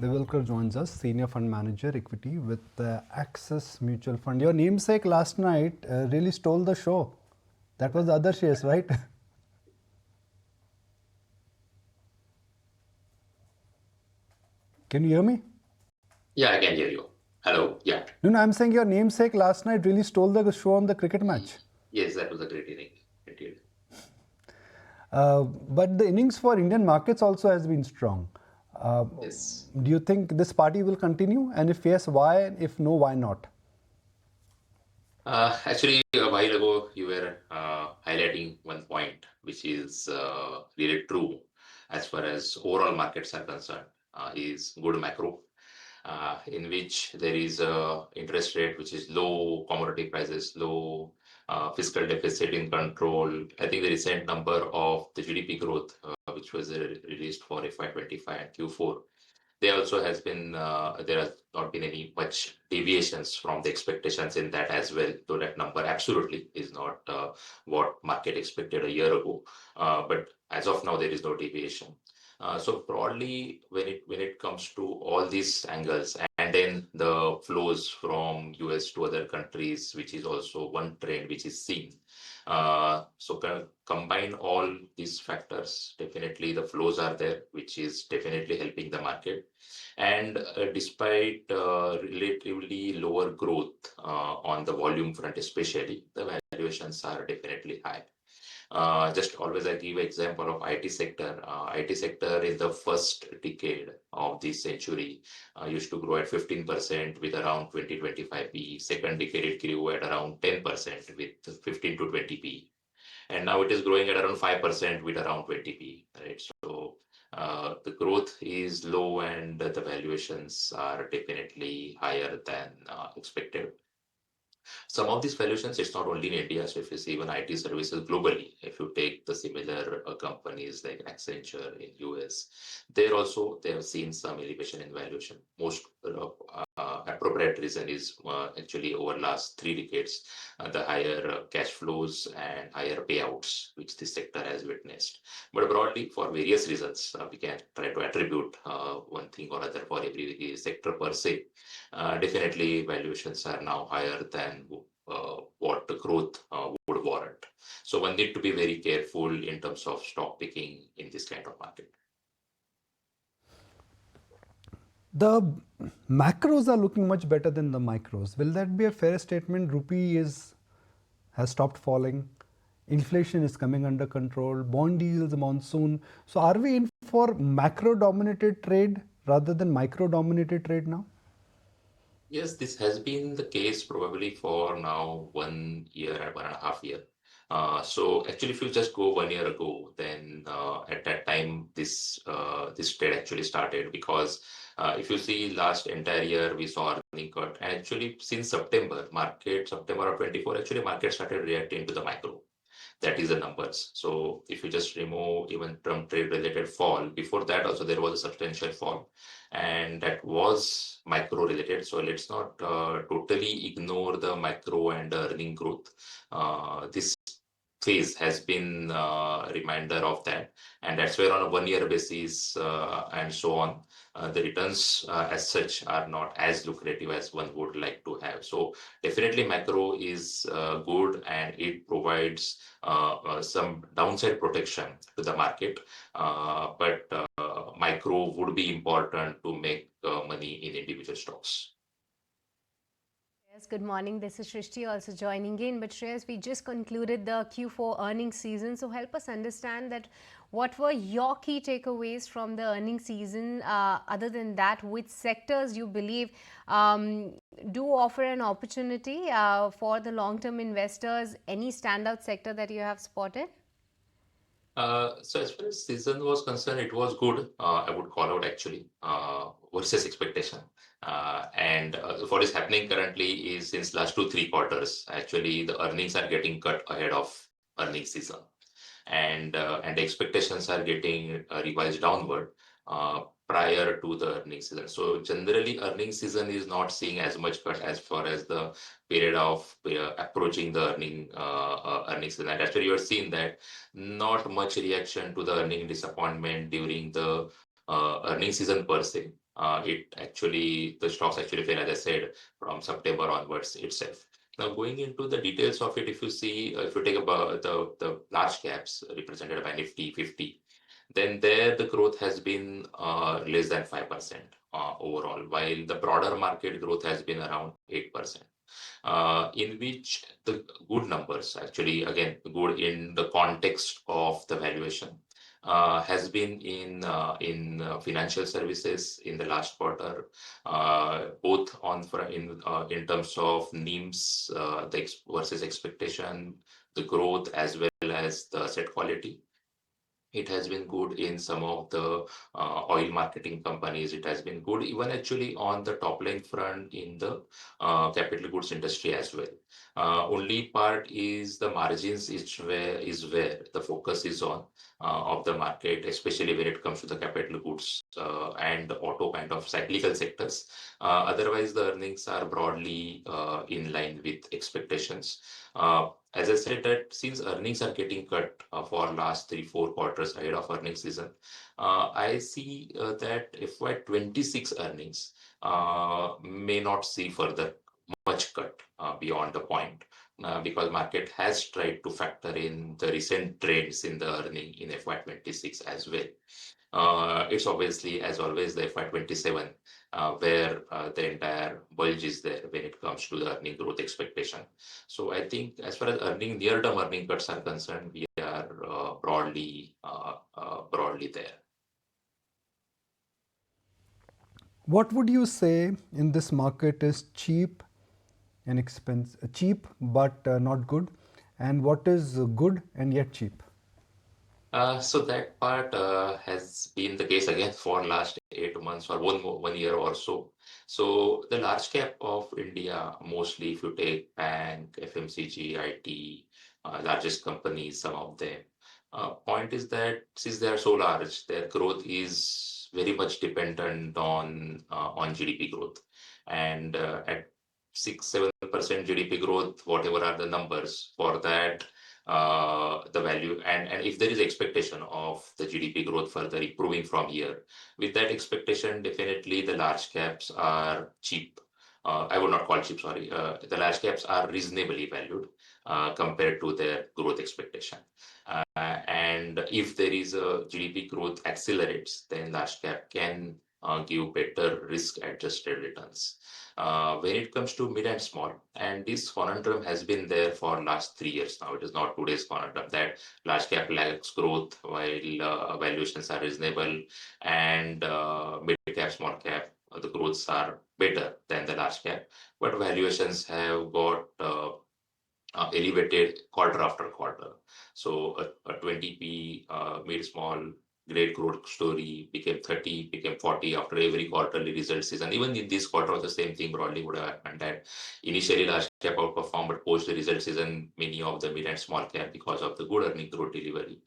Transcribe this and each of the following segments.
Devalkar joins us, Senior Fund Manager, Equity with Axis Mutual Fund. Your namesake last night really stole the show. That was the other Shreyas, right? Can you hear me? Yeah, I can hear you. Hello. Yeah. No, I'm saying your namesake last night really stole the show on the cricket match. Yes, that was a great inning. Indeed. But the innings for Indian markets also has been strong. Yes. Do you think this party will continue? And if yes, why? And if no, why not? Actually, a while ago, you were highlighting one point, which is really true as far as overall markets are concerned, is good macro, in which there is a interest rate which is low, commodity prices low, fiscal deficit in control. I think the recent number of the GDP growth, which was released for FY25 and Q4, there also has been there has not been any much deviations from the expectations in that as well, though that number absolutely is not what market expected a year ago, but as of now there is no deviation. So broadly, when it comes to all these angles, and then the flows from US to other countries, which is also one trend which is seen. So combine all these factors, definitely the flows are there, which is definitely helping the market. And despite relatively lower growth on the volume front, especially, the valuations are definitely high. Just always I give example of IT sector. IT sector in the first decade of this century used to grow at 15% with around 20-25 P. Second decade it grew at around 10% with 15 to 20 P. And now it is growing at around 5% with around 20 P. Right? So the growth is low and the valuations are definitely higher than expected. Some of these valuations, it's not only in India. So if you see even IT services globally, if you take the similar companies like Accenture in US, there also they have seen some elevation in valuation. Most appropriate reason is actually over last 3 decades, the higher cash flows and higher payouts which this sector has witnessed. But broadly, for various reasons, we can try to attribute one thing or other for every sector per se. Definitely, valuations are now higher than what the growth would warrant. So one need to be very careful in terms of stock picking in this kind of market. The macros are looking much better than the micros. Will that be a fair statement? Rupee has stopped falling. Inflation is coming under control. Bond yields, monsoon. So are we in for macro-dominated trade rather than micro-dominated trade now? Yes, this has been the case probably for now 1 year and 1.5 years. So actually, if you just go 1 year ago, then at that time this trade actually started, because if you see last entire year we saw earning cut, and actually since September of 24, actually market started reacting to the micro. That is the numbers. So if you just remove even term trade related fall, before that also there was a substantial fall, and that was micro related. So let's not totally ignore the micro and earning growth. This phase has been a reminder of that, and that's where on a 1 year basis and so on, the returns as such are not as lucrative as one would like to have. So definitely macro is good, and it provides some downside protection to the market, but micro would be important to make money in individual stocks. Yes, good morning. This is Shrishti also joining in. But Shreyas, we just concluded the Q4 earnings season. So help us understand that what were your key takeaways from the earnings season? Other than that, which sectors you believe do offer an opportunity for the long-term investors? Any standout sector that you have spotted? So as far as season was concerned, it was good. I would call out actually versus expectation. And what is happening currently is since last 2-3 quarters, actually the earnings are getting cut ahead of earnings season, and the expectations are getting revised downward prior to the earnings season. So generally, earnings season is not seeing as much cut as far as the period of approaching the earnings season. And actually, you are seeing that not much reaction to the earning disappointment during the earnings season per se. The stocks actually fell, as I said, from September onwards itself. Now, going into the details of it, if you see, if you take about the large caps represented by Nifty 50, then there the growth has been less than 5% overall, while the broader market growth has been around 8%. In which the good numbers, actually, again, good in the context of the valuation, has been in financial services in the last quarter, both in terms of NIMs, versus expectation, the growth as well as the asset quality. It has been good in some of the oil marketing companies. It has been good even actually on the top line front in the capital goods industry as well. Only part is the margins is where the focus is on of the market, especially when it comes to the capital goods and auto kind of cyclical sectors. Otherwise, the earnings are broadly in line with expectations. As I said, that since earnings are getting cut for last 3-4 quarters ahead of earnings season, I see that FY26 earnings may not see further much cut beyond the point, because market has tried to factor in the recent trends in the earning in FY26 as well. It's obviously, as always, the FY27 where the entire bulge is there when it comes to the earning growth expectation. So I think as far as near-term earning cuts are concerned, we are broadly there. What would you say in this market is cheap and expensive, cheap but not good, and what is good and yet cheap? So that part has been the case again for last 8 months or 1 year or so. So the large cap of India, mostly if you take bank, FMCG, IT, largest companies, some of them. Point is that since they are so large, their growth is very much dependent on GDP growth, and at 6-7% GDP growth, whatever are the numbers for that, the value, and if there is expectation of the GDP growth further improving from here, with that expectation, definitely the large caps are cheap. I would not call cheap, sorry. The large caps are reasonably valued compared to their growth expectation. And if there is a GDP growth accelerates, then large cap can give better risk adjusted returns. When it comes to mid and small, and this conundrum has been there for last 3 years now. It is not today's conundrum that large cap lags growth while valuations are reasonable, and mid cap, small cap, the growths are better than the large cap, but valuations have got elevated quarter after quarter. So a 20p mid small great growth story became 30, became 40 after every quarterly result season. Even in this quarter, the same thing broadly would have happened. That initially large cap outperformed, but post the result season, many of the mid and small cap, because of the good earning growth delivery,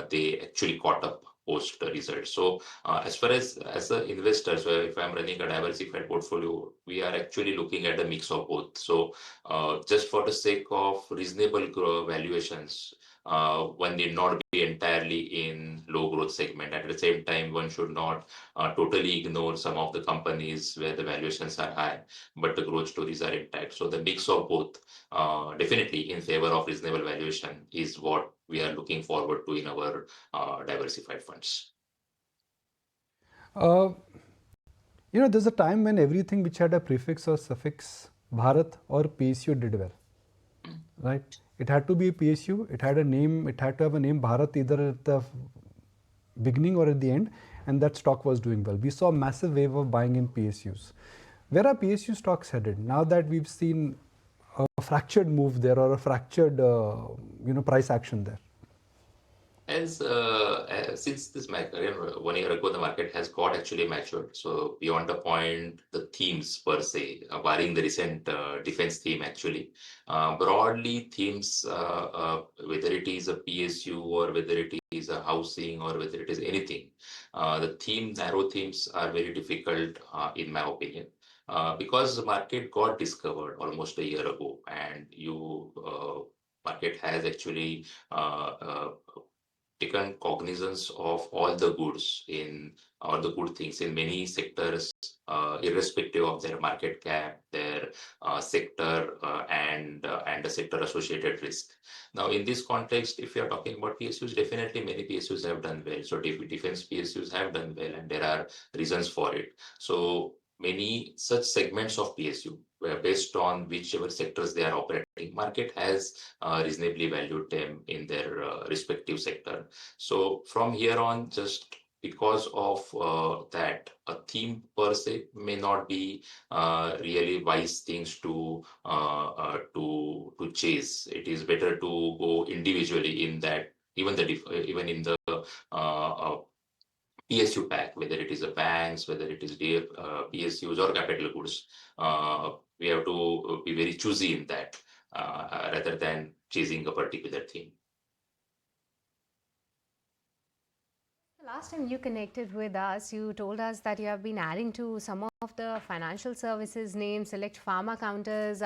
they actually caught up post the result. So as far as the investors, if I'm running a diversified portfolio, we are actually looking at a mix of both. So just for the sake of reasonable valuations, one need not be entirely in low growth segment. At the same time, one should not totally ignore some of the companies where the valuations are high, but the growth stories are intact. So the mix of both, definitely in favor of reasonable valuation, is what we are looking forward to in our diversified funds. There's a time when everything which had a prefix or suffix Bharat or PSU did well, right? It had to be a PSU, it had a name, it had to have a name Bharat either at the beginning or at the end, and that stock was doing well. We saw a massive wave of buying in PSUs. Where are PSU stocks headed now that we've seen a fractured move there or a fractured price action there? Since this 1 year ago, the market has got actually matured. So beyond the point, the themes per se, barring the recent defense theme, actually, broadly themes, whether it is a PSU or whether it is a housing or whether it is anything, the narrow themes are very difficult, in my opinion. Because the market got discovered almost a year ago, and market has actually taken cognizance of all the goods in all the good things in many sectors, irrespective of their market cap, their sector, and the sector associated risk. Now, in this context, if you are talking about PSUs, definitely many PSUs have done well. So defense PSUs have done well, and there are reasons for it. So many such segments of PSU, where based on whichever sectors they are operating, market has reasonably valued them in their respective sector. So from here on, just because of that, a theme per se may not be really wise things to chase. It is better to go individually in that, even in the PSU pack, whether it is a banks, whether it is PSUs or capital goods. We have to be very choosy in that rather than chasing a particular theme. Last time you connected with us, you told us that you have been adding to some of the financial services names, select pharma counters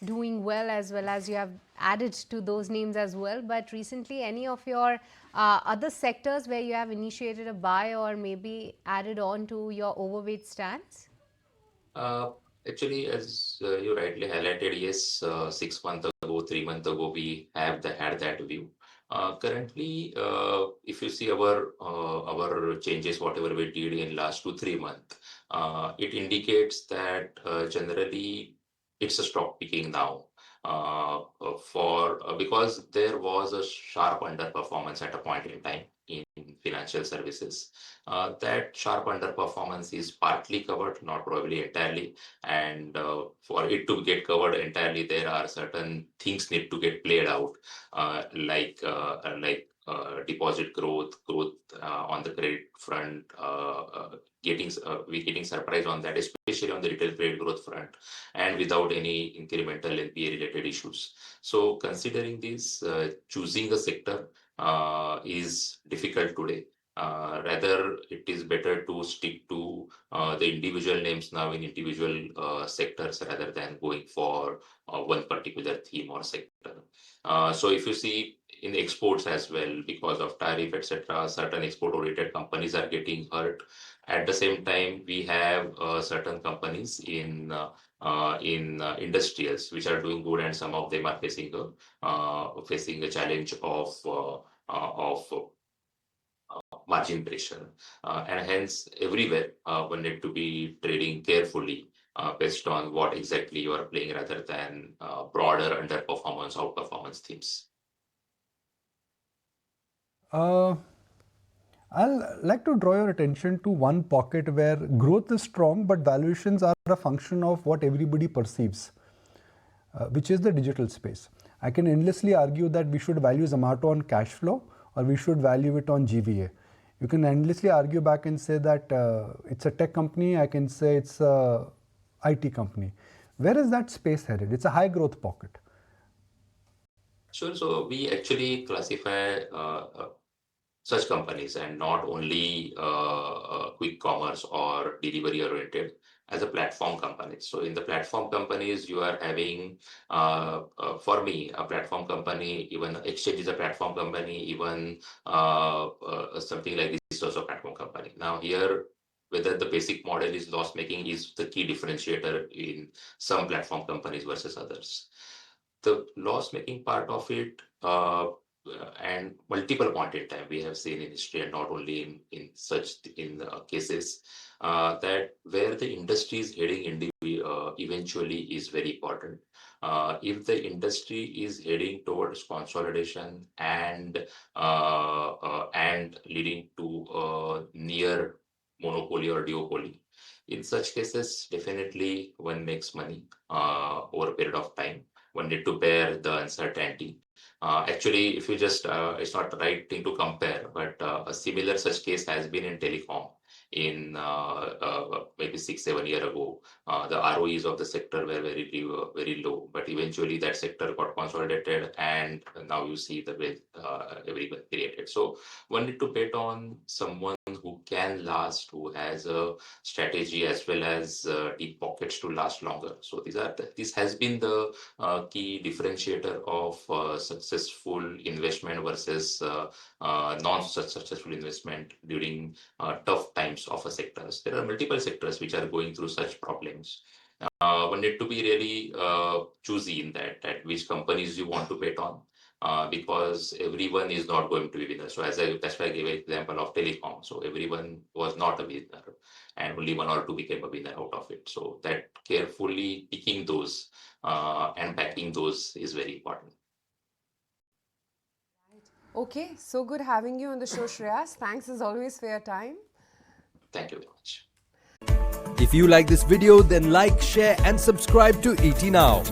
doing well as you have added to those names as well. But recently, any of your other sectors where you have initiated a buy or maybe added on to your overweight stance? Actually, as you rightly highlighted, yes, 6 months ago, 3 months ago, we had that view. Currently, if you see our changes, whatever we did in last 2-3 months, it indicates that generally it's a stock picking now. Because there was a sharp underperformance at a point in time in financial services. That sharp underperformance is partly covered, not probably entirely. And for it to get covered entirely, there are certain things need to get played out, like deposit growth on the credit front, we getting surprised on that, especially on the retail credit growth front, and without any incremental NPA related issues. So considering this, choosing a sector is difficult today. Rather, it is better to stick to the individual names now in individual sectors rather than going for one particular theme or sector. So if you see in exports as well, because of tariff, etc., certain export-oriented companies are getting hurt. At the same time, we have certain companies in industrials which are doing good, and some of them are facing a challenge of margin pressure, and hence everywhere one need to be trading carefully based on what exactly you are playing rather than broader underperformance, outperformance themes. I'll like to draw your attention to one pocket where growth is strong, but valuations are a function of what everybody perceives, which is the digital space. I can endlessly argue that we should value Zomato on cash flow or we should value it on GVA. You can endlessly argue back and say that it's a tech company. I can say it's a IT company. Where is that space headed? It's a high growth pocket. Sure. So we actually classify such companies, and not only quick commerce or delivery oriented, as a platform company. So in the platform companies, you are having, for me, a platform company, even exchange is a platform company, even something like this is also a platform company. Now here, whether the basic model is loss making is the key differentiator in some platform companies versus others. The loss making part of it, and multiple point in time we have seen in history, and not only in such cases, that where the industry is heading eventually is very important. If the industry is heading towards consolidation and leading to near monopoly or duopoly, in such cases, definitely one makes money over a period of time. One need to bear the uncertainty. Actually, if you just, it's not the right thing to compare, but a similar such case has been in telecom in maybe 6-7 years ago, the ROEs of the sector were very low, but eventually that sector got consolidated, and now you see the wealth everyone created. So one need to bet on someone who can last, who has a strategy as well as deep pockets to last longer. So this has been the key differentiator of successful investment versus non-successful investment during tough times of a sectors. There are multiple sectors which are going through such problems. One need to be really choosy in that which companies you want to bet on. Because everyone is not going to be winner. So that's why I gave an example of telecom. So everyone was not a winner, and only one or two became a winner out of it. So that carefully picking those and backing those is very important. Okay, so good having you on the show, Shreyas. Thanks as always for your time. Thank you very much. If you like this video, then like, share and subscribe to ET Now.